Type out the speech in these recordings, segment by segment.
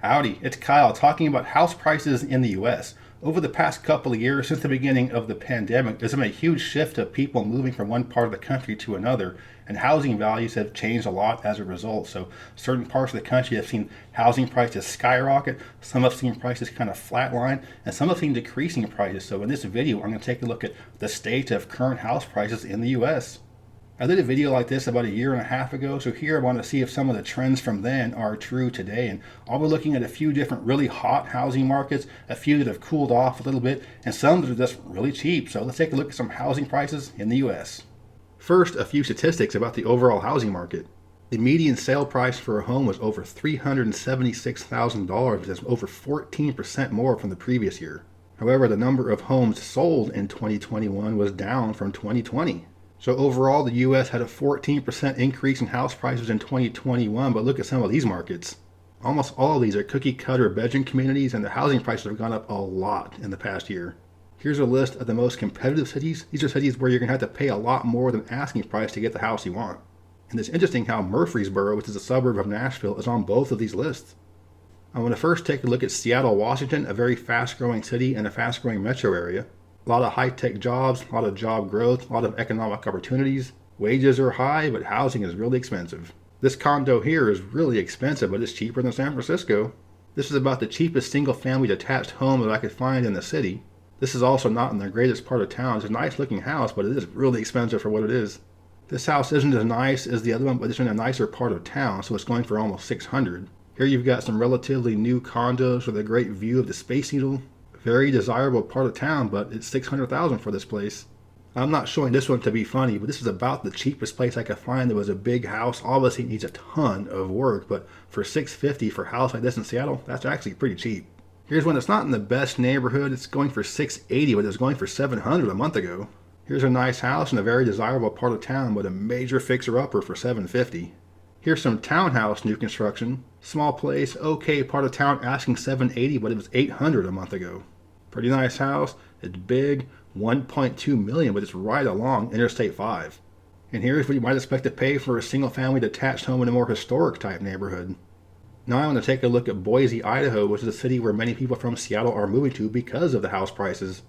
Howdy, it's Kyle talking about house prices in the U.S. Over the past couple of years, since the beginning of the pandemic, there's been a huge shift of people moving from one part of the country to another, and housing values have changed a lot as a result. So certain parts of the country have seen housing prices skyrocket, some have seen prices kind of flatline, and some have seen decreasing prices. So in this video, I'm going to take a look at the state of current house prices in the U.S. I did a video like this about a year and a half ago, so here I want to see if some of the trends from then are true today. And I'll be looking at a few different really hot housing markets, a few that have cooled off a little bit, and some that are just really cheap. So let's take a look at some housing prices in the U.S. First, a few statistics about the overall housing market. The median sale price for a home was over $376,000, which is over 14% more from the previous year. However, the number of homes sold in 2021 was down from 2020. So overall, the U.S. had a 14% increase in house prices in 2021, but look at some of these markets. Almost all of these are cookie-cutter bedroom communities, and the housing prices have gone up a lot in the past year. Here's a list of the most competitive cities. These are cities where you're going to have to pay a lot more than asking price to get the house you want. And it's interesting how Murfreesboro, which is a suburb of Nashville, is on both of these lists. I want to first take a look at Seattle, Washington, a very fast-growing city and a fast-growing metro area. A lot of high-tech jobs, a lot of job growth, a lot of economic opportunities. Wages are high, but housing is really expensive. This condo here is really expensive, but it's cheaper than San Francisco. This is about the cheapest single-family detached home that I could find in the city. This is also not in the greatest part of town. It's a nice-looking house, but it is really expensive for what it is. This house isn't as nice as the other one, but it's in a nicer part of town, so it's going for almost $600,000. Here you've got some relatively new condos with a great view of the Space Needle. Very desirable part of town, but it's $600,000 for this place. I'm not showing this one to be funny, but this is about the cheapest place I could find that was a big house. Obviously it needs a ton of work, but for $650 for a house like this in Seattle, that's actually pretty cheap. Here's one that's not in the best neighborhood. It's going for $680, but it was going for $700 a month ago. Here's a nice house in a very desirable part of town, but a major fixer-upper for $750. Here's some townhouse new construction. Small place, okay part of town, asking $780, but it was $800 a month ago. Pretty nice house. It's big, $1.2 million, but it's right along Interstate 5. And here's what you might expect to pay for a single-family detached home in a more historic type neighborhood. Now I want to take a look at Boise, Idaho, which is a city where many people from Seattle are moving to because of the house prices.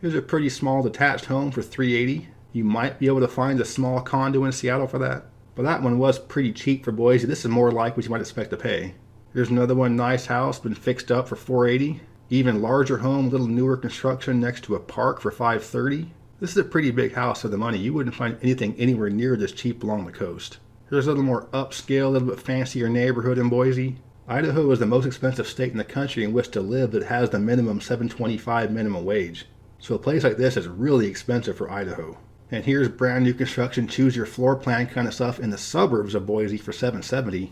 Here's a pretty small detached home for $380. You might be able to find a small condo in Seattle for that, but that one was pretty cheap for Boise. This is more like what you might expect to pay. Here's another one, nice house, been fixed up for $480. Even larger home, little newer construction next to a park for $530. This is a pretty big house for the money. You wouldn't find anything anywhere near this cheap along the coast. Here's a little more upscale, a little bit fancier neighborhood in Boise. Idaho is the most expensive state in the country in which to live that has the minimum $7.25 minimum wage. So a place like this is really expensive for Idaho. And here's brand new construction, choose your floor plan kind of stuff in the suburbs of Boise for $770.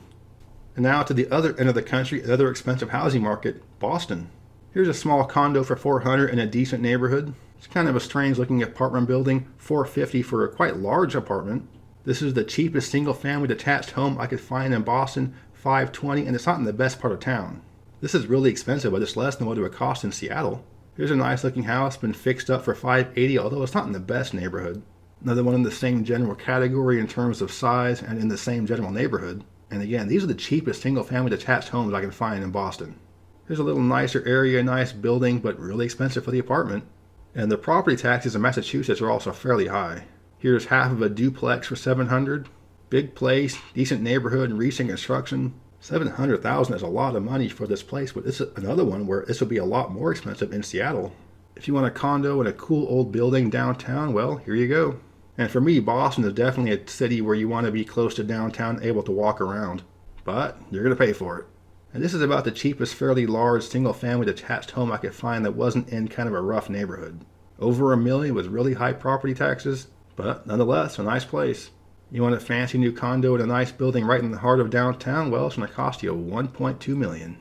And now to the other end of the country, another expensive housing market, Boston. Here's a small condo for $400 in a decent neighborhood. It's kind of a strange looking apartment building, $450 for a quite large apartment. This is the cheapest single family detached home I could find in Boston, $520, and it's not in the best part of town. This is really expensive, but it's less than what it would cost in Seattle. Here's a nice looking house, been fixed up for $580, although it's not in the best neighborhood. Another one in the same general category in terms of size and in the same general neighborhood. And again, these are the cheapest single family detached homes I can find in Boston. Here's a little nicer area, nice building, but really expensive for the apartment. And the property taxes in Massachusetts are also fairly high. Here's half of a duplex for $700. Big place, decent neighborhood, and recent construction. $700,000 is a lot of money for this place, but this is another one where this will be a lot more expensive in Seattle. If you want a condo in a cool old building downtown, well, here you go. And for me, Boston is definitely a city where you want to be close to downtown, able to walk around. But you're going to pay for it. And this is about the cheapest fairly large single-family detached home I could find that wasn't in kind of a rough neighborhood. Over $1 million with really high property taxes, but nonetheless, a nice place. You want a fancy new condo in a nice building right in the heart of downtown? Well, it's going to cost you $1.2 million.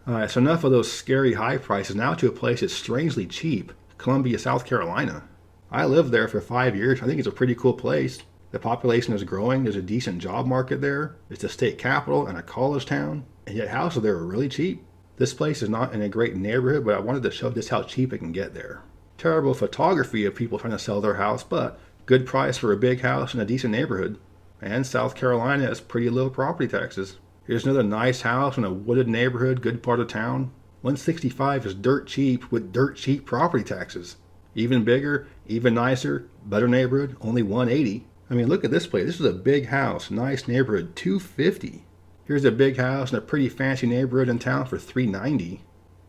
Alright, so enough of those scary high prices. Now to a place that's strangely cheap, Columbia, South Carolina. I lived there for 5 years. I think it's a pretty cool place. The population is growing. There's a decent job market there. It's a state capital and a college town. And yet houses there are really cheap. This place is not in a great neighborhood, but I wanted to show just how cheap it can get there. Terrible photography of people trying to sell their house, but good price for a big house in a decent neighborhood. And South Carolina has pretty low property taxes. Here's another nice house in a wooded neighborhood, good part of town. 165 is dirt cheap with dirt cheap property taxes. Even bigger, even nicer, better neighborhood, only 180. I mean, look at this place. This is a big house, nice neighborhood, 250. Here's a big house in a pretty fancy neighborhood in town for 390.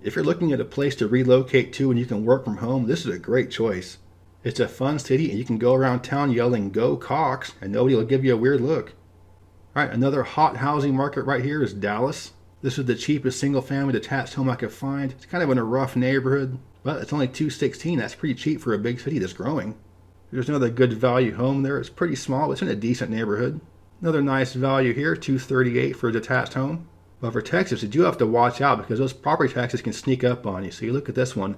If you're looking at a place to relocate to and you can work from home, this is a great choice. It's a fun city and you can go around town yelling, "Go Cox," and nobody will give you a weird look. Alright, another hot housing market right here is Dallas. This is the cheapest single-family detached home I could find. It's kind of in a rough neighborhood, but it's only $216. That's pretty cheap for a big city that's growing. There's another good value home there. It's pretty small, but it's in a decent neighborhood. Another nice value here, $238 for a detached home. But for Texas, you do have to watch out because those property taxes can sneak up on you. So you look at this one,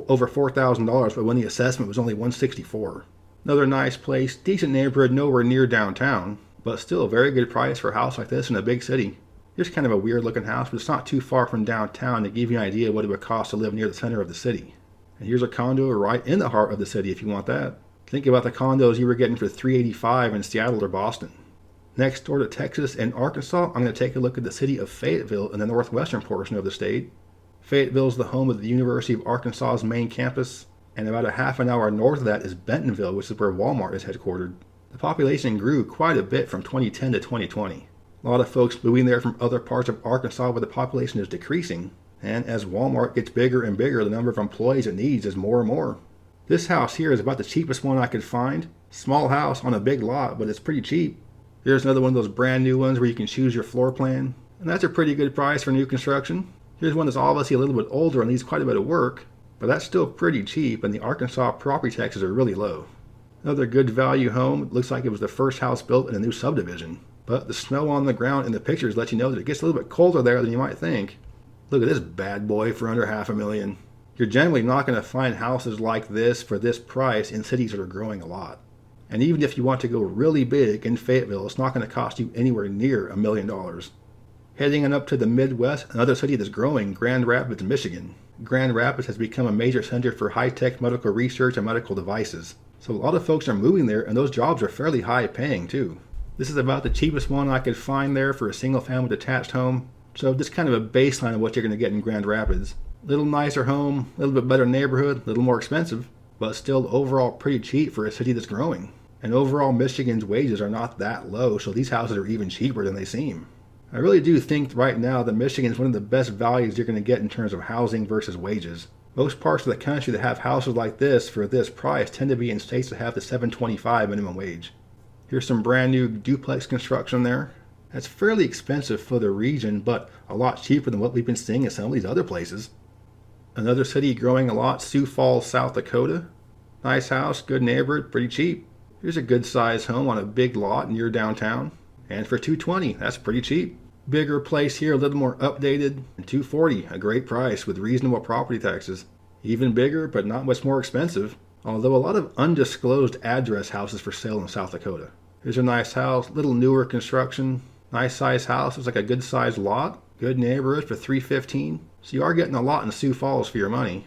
over $4,000, but when the assessment was only $164. Another nice place, decent neighborhood, nowhere near downtown, but still a very good price for a house like this in a big city. Here's kind of a weird looking house, but it's not too far from downtown to give you an idea of what it would cost to live near the center of the city. And here's a condo right in the heart of the city if you want that. Think about the condos you were getting for $385 in Seattle or Boston. Next door to Texas and Arkansas, I'm going to take a look at the city of Fayetteville in the northwestern portion of the state. Fayetteville is the home of the University of Arkansas's main campus, and about a half an hour north of that is Bentonville, which is where Walmart is headquartered. The population grew quite a bit from 2010 to 2020. A lot of folks moving there from other parts of Arkansas where the population is decreasing, and as Walmart gets bigger and bigger, the number of employees it needs is more and more. This house here is about the cheapest one I could find. Small house on a big lot, but it's pretty cheap. Here's another one of those brand new ones where you can choose your floor plan, and that's a pretty good price for new construction. Here's one that's obviously a little bit older and needs quite a bit of work, but that's still pretty cheap, and the Arkansas property taxes are really low. Another good value home. It looks like it was the first house built in a new subdivision, but the snow on the ground in the pictures let you know that it gets a little bit colder there than you might think. Look at this bad boy for under $500,000. You're generally not going to find houses like this for this price in cities that are growing a lot. And even if you want to go really big in Fayetteville, it's not going to cost you anywhere near $1 million. Heading on up to the Midwest, another city that's growing, Grand Rapids, Michigan. Grand Rapids has become a major center for high-tech medical research and medical devices. So a lot of folks are moving there, and those jobs are fairly high paying too. This is about the cheapest one I could find there for a single-family detached home. So just kind of a baseline of what you're going to get in Grand Rapids. Little nicer home, a little bit better neighborhood, a little more expensive, but still overall pretty cheap for a city that's growing. And overall, Michigan's wages are not that low, so these houses are even cheaper than they seem. I really do think right now that Michigan is one of the best values you're going to get in terms of housing versus wages. Most parts of the country that have houses like this for this price tend to be in states that have the $7.25 minimum wage. Here's some brand new duplex construction there. That's fairly expensive for the region, but a lot cheaper than what we've been seeing in some of these other places. Another city growing a lot, Sioux Falls, South Dakota. Nice house, good neighborhood, pretty cheap. Here's a good sized home on a big lot near downtown. And for $220, that's pretty cheap. Bigger place here, a little more updated, and $240, a great price with reasonable property taxes. Even bigger, but not much more expensive, although a lot of undisclosed address houses for sale in South Dakota. Here's a nice house, little newer construction, nice sized house, it's like a good sized lot, good neighborhood for $315. So you are getting a lot in Sioux Falls for your money.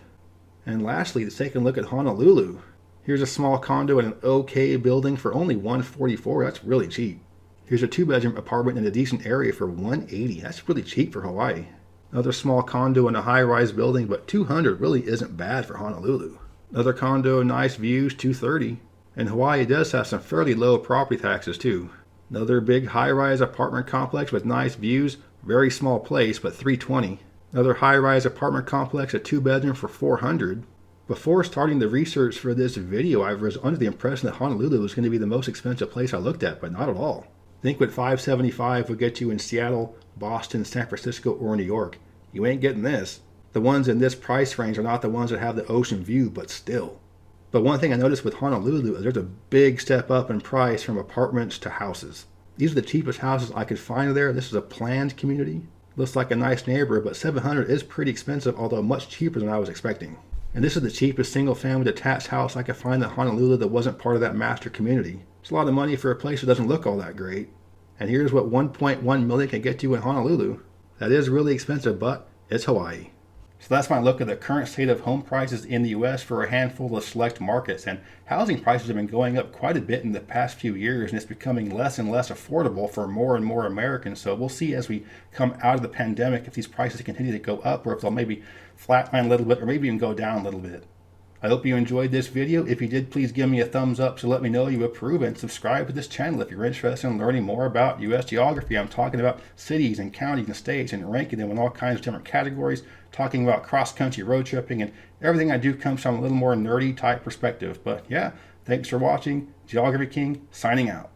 And lastly, let's take a look at Honolulu. Here's a small condo in an okay building for only $144, that's really cheap. Here's a 2-bedroom apartment in a decent area for $180. That's really cheap for Hawaii. Another small condo in a high-rise building, but $200 really isn't bad for Honolulu. Another condo, nice views, $230. And Hawaii does have some fairly low property taxes too. Another big high-rise apartment complex with nice views, very small place, but $320. Another high-rise apartment complex, a 2-bedroom for $400. Before starting the research for this video, I was under the impression that Honolulu was going to be the most expensive place I looked at, but not at all. Think what $575 would get you in Seattle, Boston, San Francisco, or New York. You ain't getting this. The ones in this price range are not the ones that have the ocean view, but still. But one thing I noticed with Honolulu is there's a big step up in price from apartments to houses. These are the cheapest houses I could find there. This is a planned community. Looks like a nice neighborhood, but $700 is pretty expensive, although much cheaper than I was expecting. And this is the cheapest single-family detached house I could find in Honolulu that wasn't part of that master community. It's a lot of money for a place that doesn't look all that great. And here's what $1.1 million can get you in Honolulu. That is really expensive, but it's Hawaii. So that's my look at the current state of home prices in the U.S. for a handful of select markets. And housing prices have been going up quite a bit in the past few years, and it's becoming less and less affordable for more and more Americans. So we'll see as we come out of the pandemic if these prices continue to go up or if they'll maybe flatline a little bit or maybe even go down a little bit. I hope you enjoyed this video. If you did, please give me a thumbs up to let me know you approve, and subscribe to this channel if you're interested in learning more about U.S. geography. I'm talking about cities and counties and states and ranking them in all kinds of different categories, talking about cross-country road tripping, and everything I do comes from a little more nerdy type perspective. But yeah, thanks for watching. Geography King signing out.